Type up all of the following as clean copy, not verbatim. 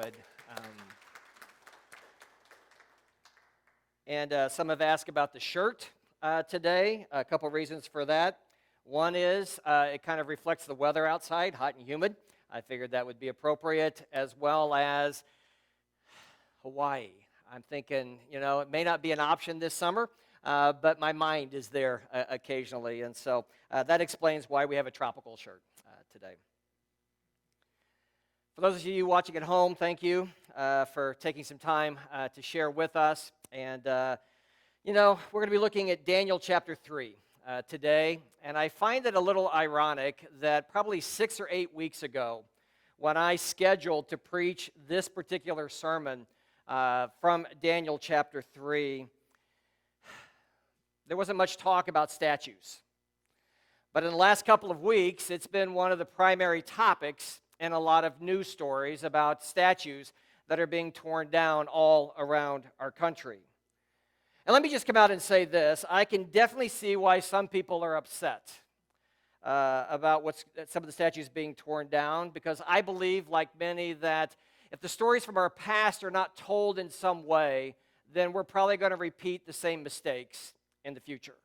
good. And some have asked about the shirt today. A couple reasons for that. One is it kind of reflects the weather outside, hot and humid. I figured that would be appropriate, as well as Hawaii. I'm thinking, it may not be an option this summer, but my mind is there occasionally. And so that explains why we have a tropical shirt today. For those of you watching at home, thank you for taking some time to share with us. And, we're going to be looking at Daniel chapter 3 today. And I find it a little ironic that probably 6 or 8 weeks ago, when I scheduled to preach this particular sermon from Daniel chapter 3, there wasn't much talk about statues. But in the last couple of weeks, it's been one of the primary topics in a lot of news stories about statues that are being torn down all around our country. And let me just come out and say this. I can definitely see why some people are upset about some of the statues being torn down, because I believe, like many, that if the stories from our past are not told in some way, then we're probably going to repeat the same mistakes in the future.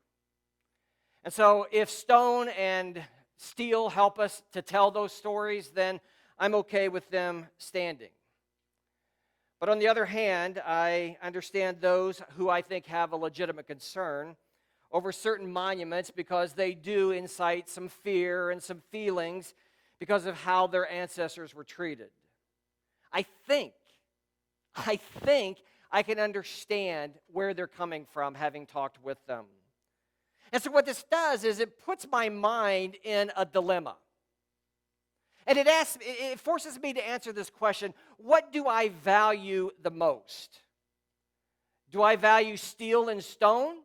And so if stone and steel help us to tell those stories, then I'm okay with them standing. But on the other hand, I understand those who I think have a legitimate concern over certain monuments because they do incite some fear and some feelings because of how their ancestors were treated. I think I can understand where they're coming from, having talked with them. And so what this does is it puts my mind in a dilemma. And it forces me to answer this question: what do I value the most? Do I value steel and stone?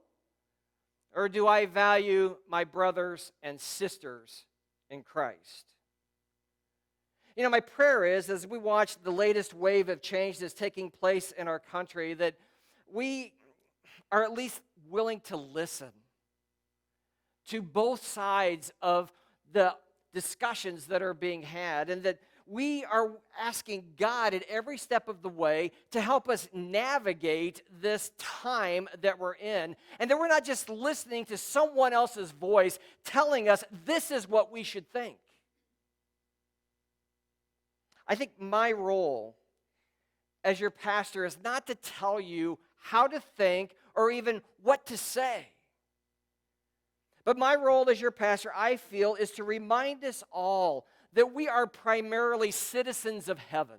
Or do I value my brothers and sisters in Christ? My prayer is, as we watch the latest wave of change that's taking place in our country, that we are at least willing to listen to both sides of the discussions that are being had, and that we are asking God at every step of the way to help us navigate this time that we're in, and that we're not just listening to someone else's voice telling us this is what we should think. I think my role as your pastor is not to tell you how to think or even what to say. But my role as your pastor, I feel, is to remind us all that we are primarily citizens of heaven.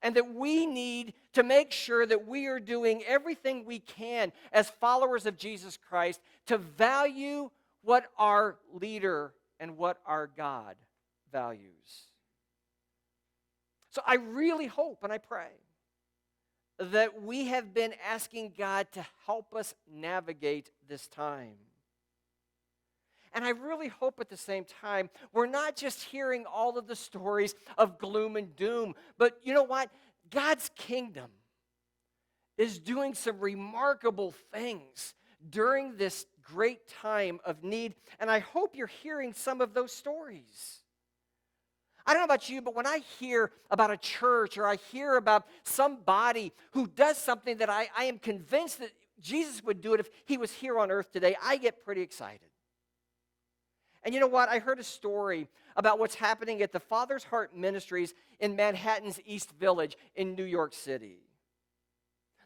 And that we need to make sure that we are doing everything we can as followers of Jesus Christ to value what our leader and what our God values. So I really hope and I pray that we have been asking God to help us navigate this time. And I really hope at the same time we're not just hearing all of the stories of gloom and doom, but you know what? God's kingdom is doing some remarkable things during this great time of need, and I hope you're hearing some of those stories. I don't know about you, but when I hear about a church or I hear about somebody who does something that I am convinced that Jesus would do it if he was here on earth today, I get pretty excited. And you know what? I heard a story about what's happening at the Father's Heart Ministries in Manhattan's East Village in New York City.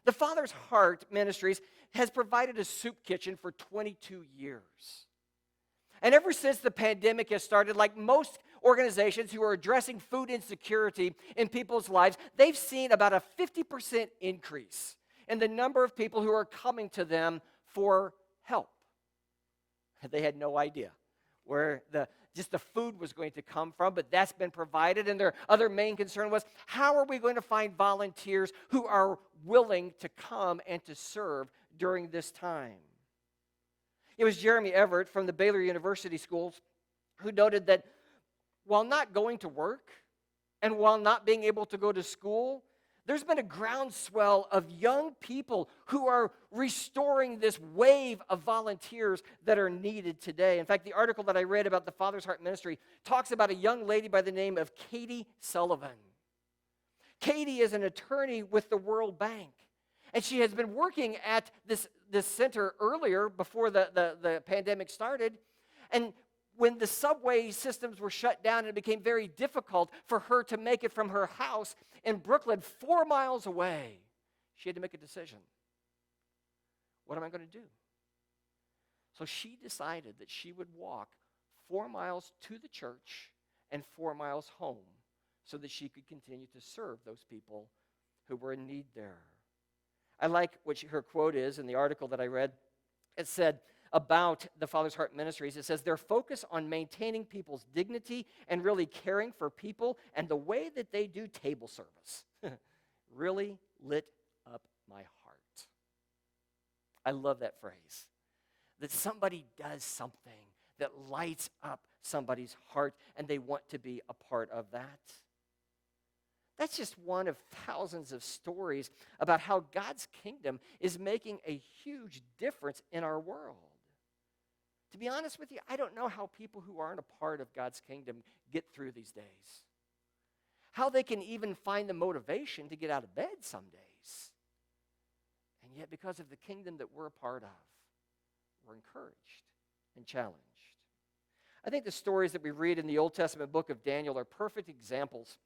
The Father's Heart Ministries has provided a soup kitchen for 22 years. And ever since the pandemic has started, like most organizations who are addressing food insecurity in people's lives, they've seen about a 50% increase in the number of people who are coming to them for help. They had no idea where the food was going to come from, but that's been provided. And their other main concern was, how are we going to find volunteers who are willing to come and to serve during this time? It was Jeremy Everett from the Baylor University Schools who noted that while not going to work and while not being able to go to school, there's been a groundswell of young people who are restoring this wave of volunteers that are needed today. In fact, the article that I read about the Father's Heart Ministry talks about a young lady by the name of Katie Sullivan. Katie is an attorney with the World Bank. And she has been working at this center earlier before the pandemic started. And when the subway systems were shut down, it became very difficult for her to make it from her house in Brooklyn 4 miles away. She had to make a decision. What am I going to do? So she decided that she would walk 4 miles to the church and 4 miles home so that she could continue to serve those people who were in need there. I like what her quote is in the article that I read. It said about the Father's Heart Ministries, it says, their focus on maintaining people's dignity and really caring for people and the way that they do table service really lit up my heart. I love that phrase, that somebody does something that lights up somebody's heart and they want to be a part of that. That's just one of thousands of stories about how God's kingdom is making a huge difference in our world. To be honest with you, I don't know how people who aren't a part of God's kingdom get through these days. How they can even find the motivation to get out of bed some days. And yet, because of the kingdom that we're a part of, we're encouraged and challenged. I think the stories that we read in the Old Testament book of Daniel are perfect examples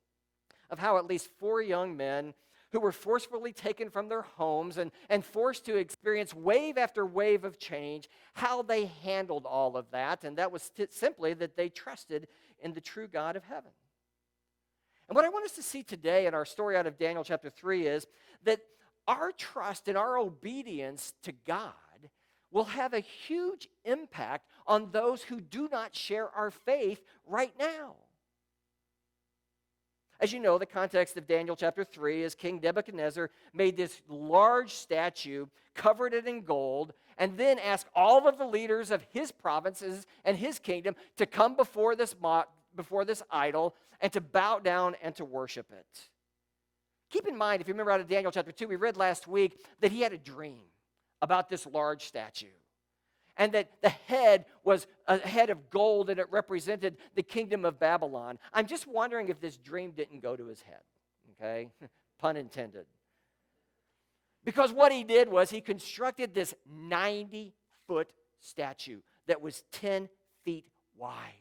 of how at least 4 young men who were forcefully taken from their homes and forced to experience wave after wave of change, how they handled all of that. And that was simply that they trusted in the true God of heaven. And what I want us to see today in our story out of Daniel chapter 3 is that our trust and our obedience to God will have a huge impact on those who do not share our faith right now. As you know, the context of Daniel chapter 3 is King Nebuchadnezzar made this large statue, covered it in gold, and then asked all of the leaders of his provinces and his kingdom to come before this idol and to bow down and to worship it. Keep in mind, if you remember out of Daniel chapter 2, we read last week that he had a dream about this large statue. And that the head was a head of gold and it represented the kingdom of Babylon. I'm just wondering if this dream didn't go to his head, okay? Pun intended. Because what he did was he constructed this 90-foot statue that was 10 feet wide.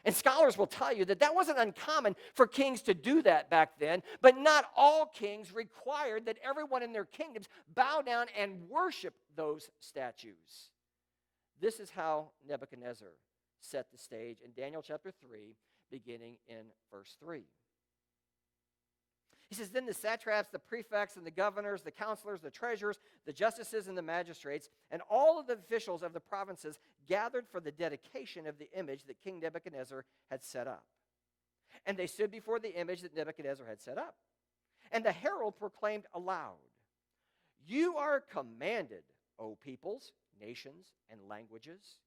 And scholars will tell you that that wasn't uncommon for kings to do that back then, but not all kings required that everyone in their kingdoms bow down and worship those statues. This is how Nebuchadnezzar set the stage in Daniel chapter 3, beginning in verse 3. He says, then the satraps, the prefects, and the governors, the counselors, the treasurers, the justices, and the magistrates, and all of the officials of the provinces gathered for the dedication of the image that King Nebuchadnezzar had set up. And they stood before the image that Nebuchadnezzar had set up. And the herald proclaimed aloud, you are commanded, O peoples, nations, and languages,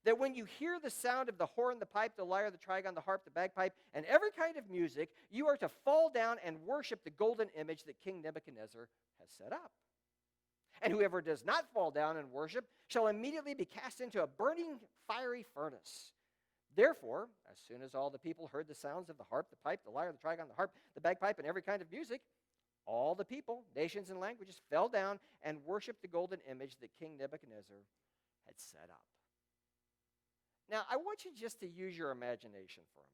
that when you hear the sound of the horn, the pipe, the lyre, the trigon, the harp, the bagpipe, and every kind of music, you are to fall down and worship the golden image that King Nebuchadnezzar has set up. And whoever does not fall down and worship shall immediately be cast into a burning fiery furnace. Therefore, as soon as all the people heard the sounds of the harp, the pipe, the lyre, the trigon, the harp, the bagpipe, and every kind of music, all the people, nations, and languages fell down and worshiped the golden image that King Nebuchadnezzar had set up. Now, I want you just to use your imagination for a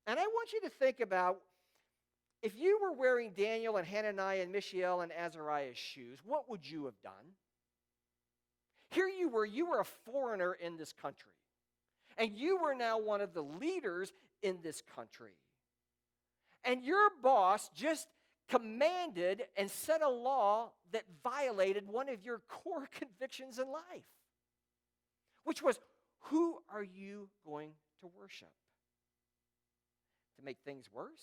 moment. And I want you to think about if you were wearing Daniel and Hananiah and Mishael and Azariah's shoes, what would you have done? Here you were a foreigner in this country. And you were now one of the leaders in this country. And your boss just commanded and set a law that violated one of your core convictions in life, which was, who are you going to worship? To make things worse,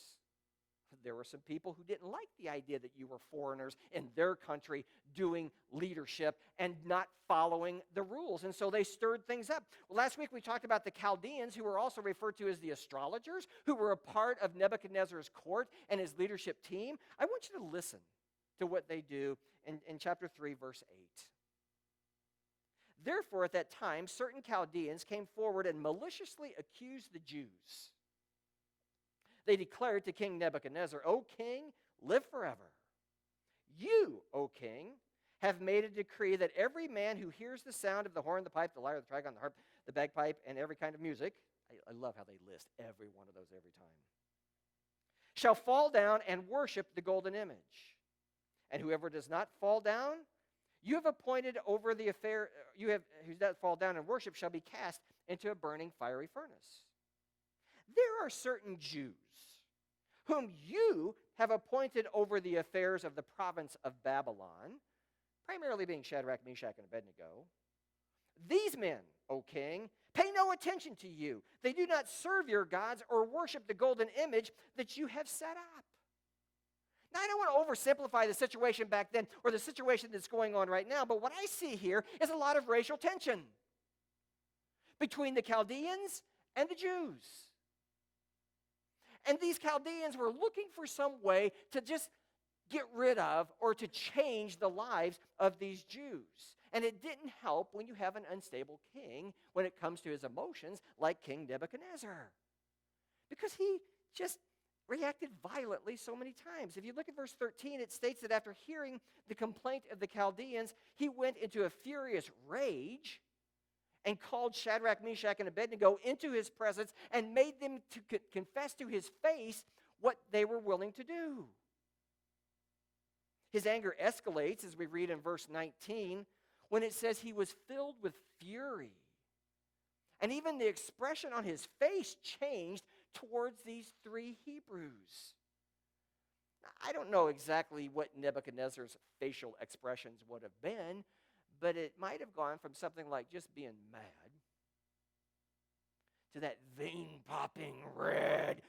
there were some people who didn't like the idea that you were foreigners in their country doing leadership and not following the rules. And so they stirred things up. Well, last week we talked about the Chaldeans, who were also referred to as the astrologers, who were a part of Nebuchadnezzar's court and his leadership team. I want you to listen to what they do in chapter 3, verse 8. Therefore, at that time, certain Chaldeans came forward and maliciously accused the Jews. They declared to King Nebuchadnezzar, O king, live forever. You, O king, have made a decree that every man who hears the sound of the horn, the pipe, the lyre, the trigon, the harp, the bagpipe, and every kind of music, I love how they list every one of those every time, shall fall down and worship the golden image. And whoever does not fall down, you have appointed over the affair, who does not fall down and worship shall be cast into a burning fiery furnace. There are certain Jews whom you have appointed over the affairs of the province of Babylon, primarily being Shadrach, Meshach, and Abednego. These men, O king, pay no attention to you. They do not serve your gods or worship the golden image that you have set up. Now, I don't want to oversimplify the situation back then or the situation that's going on right now, but what I see here is a lot of racial tension between the Chaldeans and the Jews. And these Chaldeans were looking for some way to just get rid of or to change the lives of these Jews. And it didn't help when you have an unstable king when it comes to his emotions, like King Nebuchadnezzar, because he just reacted violently so many times. If you look at verse 13, it states that after hearing the complaint of the Chaldeans, he went into a furious rage and called Shadrach, Meshach, and Abednego into his presence and made them to confess to his face what they were willing to do. His anger escalates, as we read in verse 19, when it says he was filled with fury. And even the expression on his face changed towards these three Hebrews. Now, I don't know exactly what Nebuchadnezzar's facial expressions would have been, but it might have gone from something like just being mad to that vein-popping red,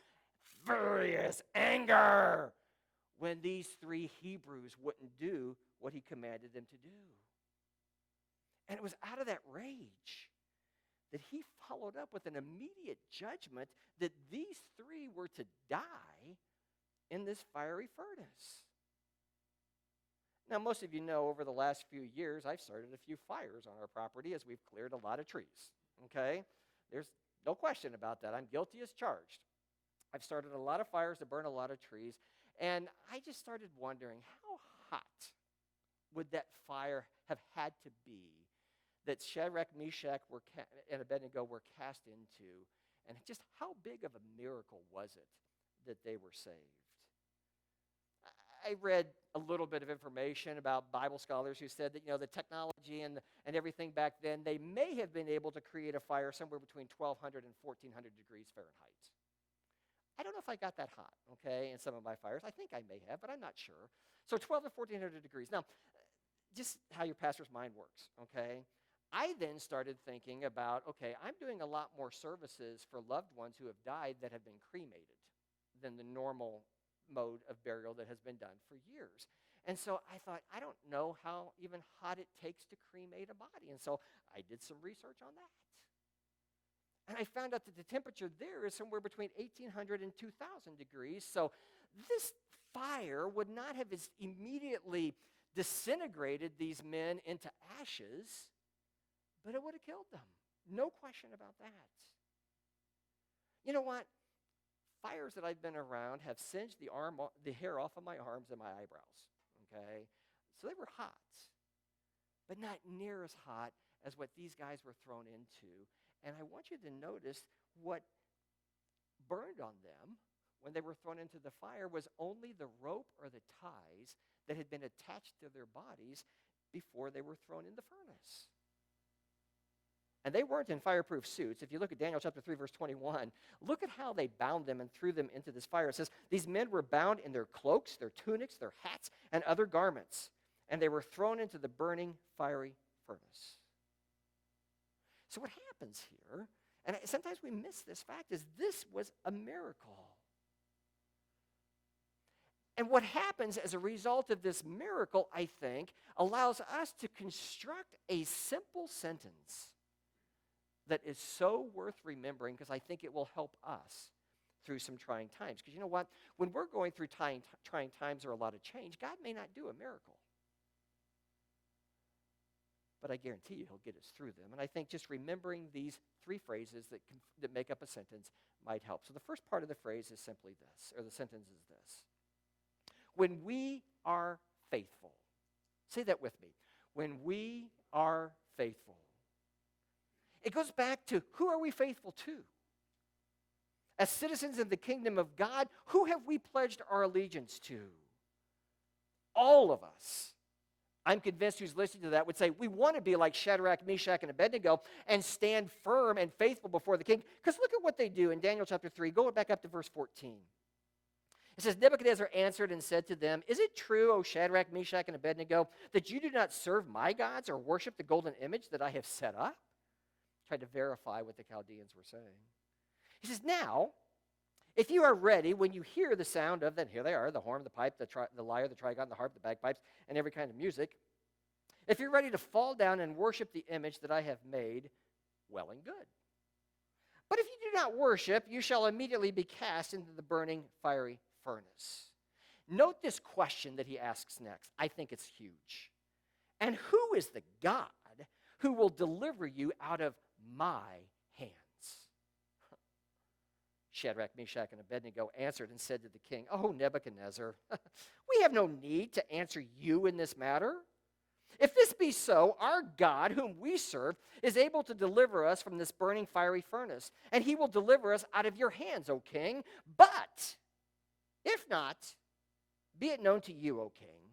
furious anger when these three Hebrews wouldn't do what he commanded them to do. And it was out of that rage that he followed up with an immediate judgment that these three were to die in this fiery furnace. Now, most of you know over the last few years, I've started a few fires on our property as we've cleared a lot of trees, okay? There's no question about that. I'm guilty as charged. I've started a lot of fires to burn a lot of trees, and I just started wondering how hot would that fire have had to be that Shadrach, Meshach, and Abednego were cast into, and just how big of a miracle was it that they were saved? I read a little bit of information about Bible scholars who said that, the technology and everything back then, they may have been able to create a fire somewhere between 1,200 and 1,400 degrees Fahrenheit. I don't know if I got that hot, okay, in some of my fires. I think I may have, but I'm not sure. So 1,200 to 1,400 degrees. Now, just how your pastor's mind works, okay? I then started thinking about, okay, I'm doing a lot more services for loved ones who have died that have been cremated than the normal mode of burial that has been done for years. And so I thought, I don't know how even hot it takes to cremate a body. And so I did some research on that. And I found out that the temperature there is somewhere between 1,800 and 2,000 degrees. So this fire would not have immediately disintegrated these men into ashes, but it would have killed them. No question about that. You know what? Fires that I've been around have singed the hair off of my arms and my eyebrows, okay? So they were hot, but not near as hot as what these guys were thrown into. And I want you to notice what burned on them when they were thrown into the fire was only the rope or the ties that had been attached to their bodies before they were thrown in the furnace. And they weren't in fireproof suits. If you look at Daniel chapter 3, verse 21, look at how they bound them and threw them into this fire. It says, these men were bound in their cloaks, their tunics, their hats, and other garments, and they were thrown into the burning fiery furnace. So what happens here, and sometimes we miss this fact, is this was a miracle. And what happens as a result of this miracle, I think, allows us to construct a simple sentence that is so worth remembering, because I think it will help us through some trying times. Because you know what? When we're going through trying times or a lot of change, God may not do a miracle. But I guarantee you he'll get us through them. And I think just remembering these three phrases that make up a sentence might help. So the first part of the phrase is simply this, or the sentence is this. When we are faithful. Say that with me. When we are faithful. It goes back to, who are we faithful to? As citizens of the kingdom of God, who have we pledged our allegiance to? All of us. I'm convinced who's listening to that would say, we want to be like Shadrach, Meshach, and Abednego and stand firm and faithful before the king. Because look at what they do in Daniel chapter 3. Go back up to verse 14. It says, Nebuchadnezzar answered and said to them, is it true, O Shadrach, Meshach, and Abednego, that you do not serve my gods or worship the golden image that I have set up? Tried to verify what the Chaldeans were saying. He says, now, if you are ready, when you hear the sound of, then here they are, the horn, the pipe, the lyre, the trigon, the harp, the bagpipes, and every kind of music. If you're ready to fall down and worship the image that I have made, well and good. But if you do not worship, you shall immediately be cast into the burning fiery furnace. Note this question that he asks next. I think it's huge. And who is the God who will deliver you out of my hands? Shadrach, Meshach, and Abednego answered and said to the king, oh, Nebuchadnezzar, we have no need to answer you in this matter. If this be so, our God, whom we serve, is able to deliver us from this burning fiery furnace, and he will deliver us out of your hands, O king. But if not, be it known to you, O king,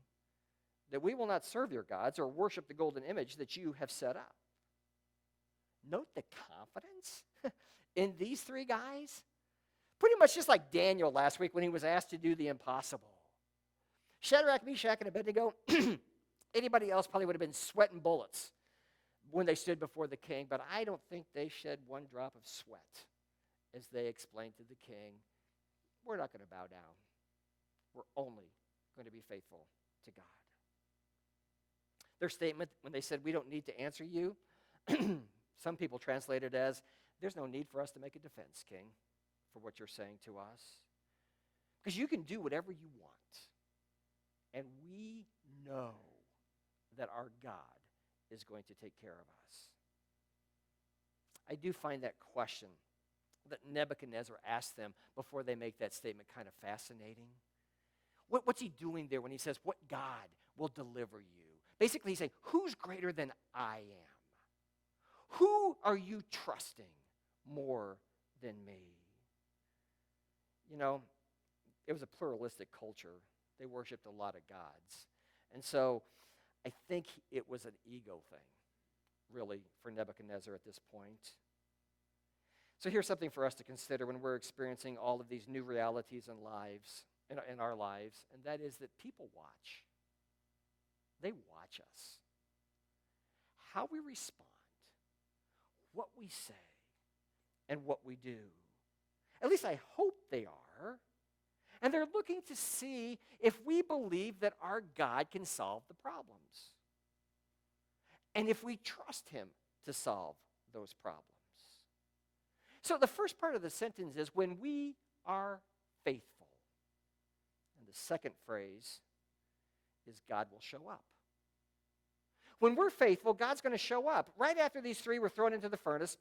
that we will not serve your gods or worship the golden image that you have set up. Note the confidence in these three guys. Pretty much just like Daniel last week when he was asked to do the impossible. Shadrach, Meshach, and Abednego, anybody else probably would have been sweating bullets when they stood before the king, but I don't think they shed one drop of sweat as they explained to the king, we're not going to bow down. We're only going to be faithful to God. Their statement when they said, we don't need to answer you, some people translate it as, there's no need for us to make a defense, king, for what you're saying to us. Because you can do whatever you want. And we know that our God is going to take care of us. I do find that question that Nebuchadnezzar asked them before they make that statement kind of fascinating. What's he doing there when he says, what God will deliver you? Basically, he's saying, who's greater than I am? Who are you trusting more than me? You know, it was a pluralistic culture. They worshipped a lot of gods. And so I think it was an ego thing, really, for Nebuchadnezzar at this point. So here's something for us to consider when we're experiencing all of these new realities in our lives, and that is that people watch. They watch us. How we respond, what we say, and what we do. At least I hope they are. And they're looking to see if we believe that our God can solve the problems. And if we trust him to solve those problems. So the first part of the sentence is when we are faithful. And the second phrase is God will show up. When we're faithful, God's going to show up. Right after these three were thrown into the furnace,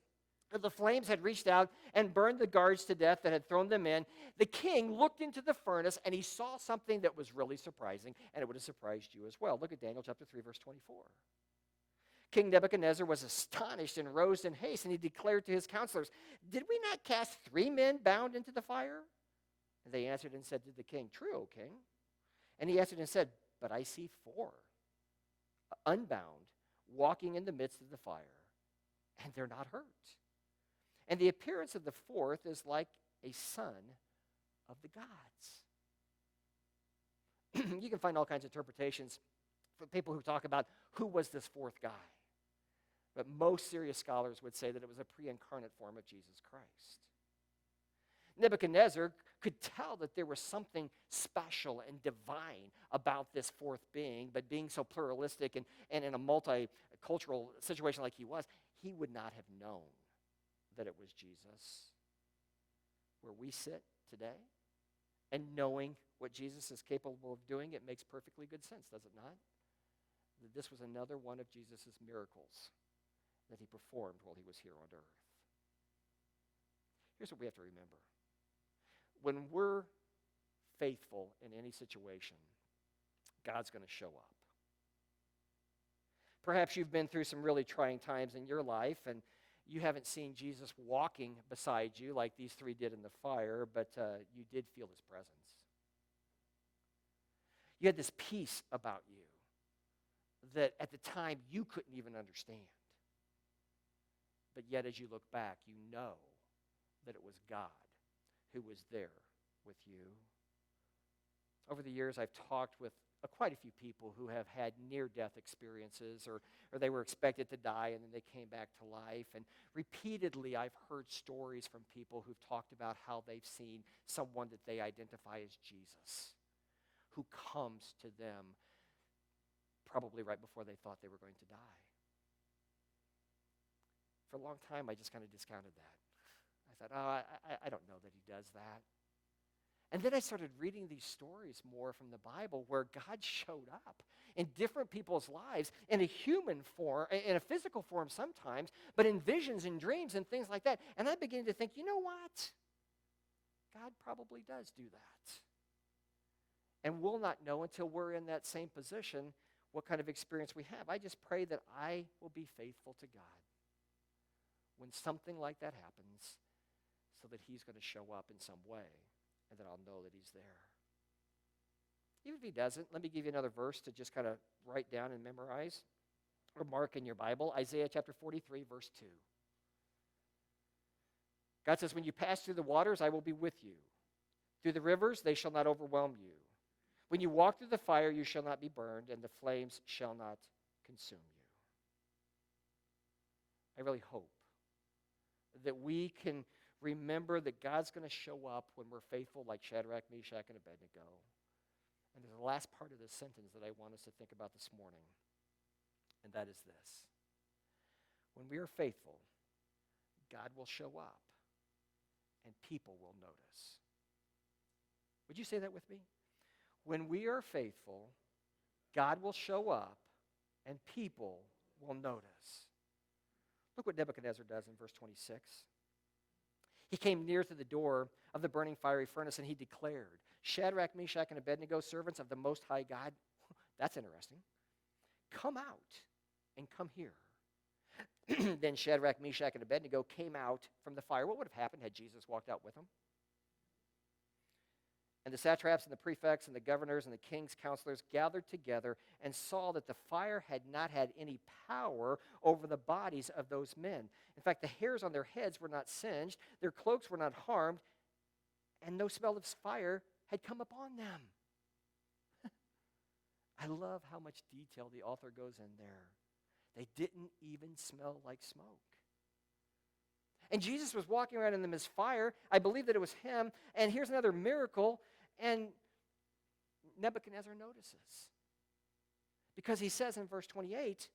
the flames had reached out and burned the guards to death that had thrown them in. The king looked into the furnace and he saw something that was really surprising, and it would have surprised you as well. Look at Daniel chapter 3, verse 24. King Nebuchadnezzar was astonished and rose in haste, and he declared to his counselors, did we not cast 3 men bound into the fire? And they answered and said to the king, true, O king. And he answered and said, but I see 4, unbound, walking in the midst of the fire, and they're not hurt. And the appearance of the 4th is like a son of the gods. You can find all kinds of interpretations for people who talk about who was this 4th guy. But most serious scholars would say that it was a pre-incarnate form of Jesus Christ. Nebuchadnezzar could tell that there was something special and divine about this 4th being, but being so pluralistic and in a multicultural situation like he was, he would not have known that it was Jesus. Where we sit today, and knowing what Jesus is capable of doing, it makes perfectly good sense, does it not? That this was another one of Jesus' miracles that he performed while he was here on earth. Here's what we have to remember. When we're faithful in any situation, God's going to show up. Perhaps you've been through some really trying times in your life, and you haven't seen Jesus walking beside you like these three did in the fire, but you did feel his presence. You had this peace about you that at the time you couldn't even understand. But yet as you look back, you know that it was God who was there with you. Over the years, I've talked with quite a few people who have had near-death experiences, or they were expected to die and then they came back to life. And repeatedly, I've heard stories from people who've talked about how they've seen someone that they identify as Jesus, who comes to them probably right before they thought they were going to die. For a long time, I just kind of discounted that. I thought, I don't know that he does that. And then I started reading these stories more from the Bible where God showed up in different people's lives in a human form, in a physical form sometimes, but in visions and dreams and things like that. And I began to think, you know what? God probably does do that. And we'll not know until we're in that same position what kind of experience we have. I just pray that I will be faithful to God when something like that happens, so that he's going to show up in some way and that I'll know that he's there. Even if he doesn't, let me give you another verse to just kind of write down and memorize or mark in your Bible. Isaiah chapter 43, verse 2. God says, when you pass through the waters, I will be with you. Through the rivers, they shall not overwhelm you. When you walk through the fire, you shall not be burned, and the flames shall not consume you. I really hope that we can remember that God's going to show up when we're faithful like Shadrach, Meshach, and Abednego. And there's the last part of this sentence that I want us to think about this morning, and that is this. When we are faithful, God will show up, and people will notice. Would you say that with me? When we are faithful, God will show up, and people will notice. Look what Nebuchadnezzar does in verse 26. He came near to the door of the burning fiery furnace, and he declared, Shadrach, Meshach, and Abednego, servants of the Most High God. That's interesting. Come out and come here. Then Shadrach, Meshach, and Abednego came out from the fire. What would have happened had Jesus walked out with them? And the satraps and the prefects and the governors and the king's counselors gathered together and saw that the fire had not had any power over the bodies of those men. In fact, the hairs on their heads were not singed, their cloaks were not harmed, and no smell of fire had come upon them. I love how much detail the author goes in there. They didn't even smell like smoke. And Jesus was walking around in them as fire. I believe that it was him. And here's another miracle. And Nebuchadnezzar notices. Because he says in verse 28,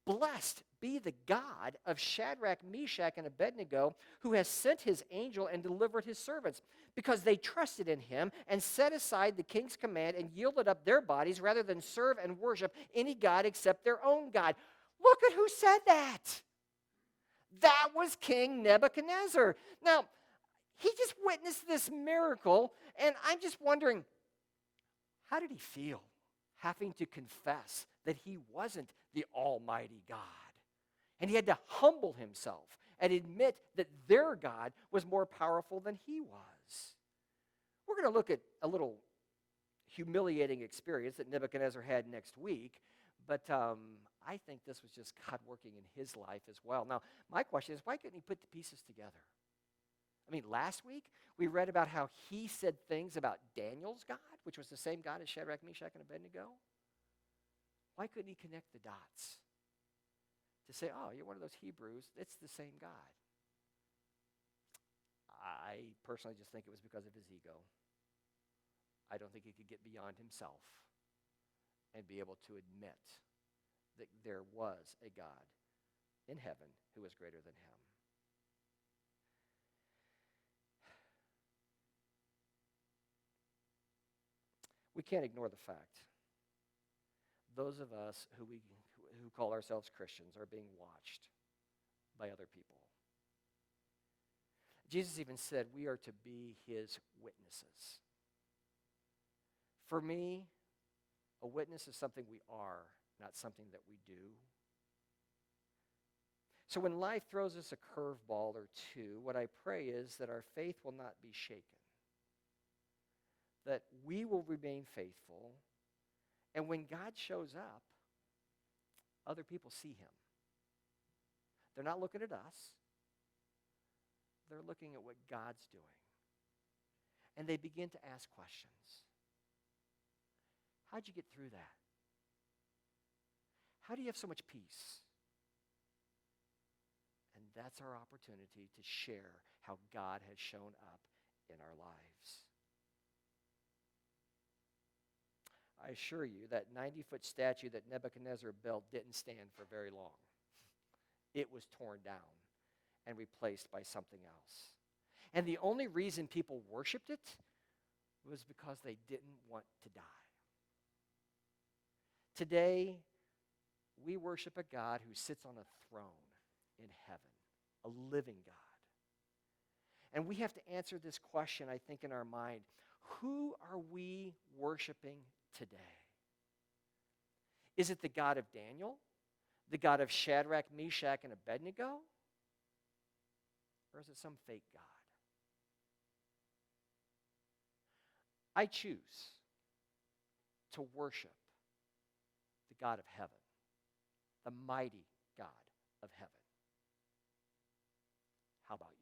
blessed be the God of Shadrach, Meshach, and Abednego, who has sent his angel and delivered his servants, because they trusted in him and set aside the king's command and yielded up their bodies rather than serve and worship any god except their own God. Look at who said that. That was King Nebuchadnezzar. Now, he just witnessed this miracle, and I'm just wondering, how did he feel having to confess that he wasn't the Almighty God? And he had to humble himself and admit that their God was more powerful than he was. We're going to look at a little humiliating experience that Nebuchadnezzar had next week, but I think this was just God working in his life as well. Now, my question is, why couldn't he put the pieces together? I mean, last week, we read about how he said things about Daniel's God, which was the same God as Shadrach, Meshach, and Abednego. Why couldn't he connect the dots to say, oh, you're one of those Hebrews, it's the same God? I personally just think it was because of his ego. I don't think he could get beyond himself and be able to admit that there was a God in heaven who was greater than him. We can't ignore the fact those of us who call ourselves Christians are being watched by other people. Jesus even said we are to be his witnesses. For me, a witness is something we are, not something that we do. So when life throws us a curveball or two, what I pray is that our faith will not be shaken, that we will remain faithful, and when God shows up, other people see him. They're not looking at us. They're looking at what God's doing. And they begin to ask questions. How'd you get through that? How do you have so much peace? And that's our opportunity to share how God has shown up in our lives. I assure you that 90-foot statue that Nebuchadnezzar built didn't stand for very long. It was torn down and replaced by something else. And the only reason people worshiped it was because they didn't want to die. Today, we worship a God who sits on a throne in heaven, a living God. And we have to answer this question, I think, in our mind. Who are we worshiping today? Is it the God of Daniel? The God of Shadrach, Meshach, and Abednego? Or is it some fake God? I choose to worship the God of heaven, the mighty God of heaven. How about you?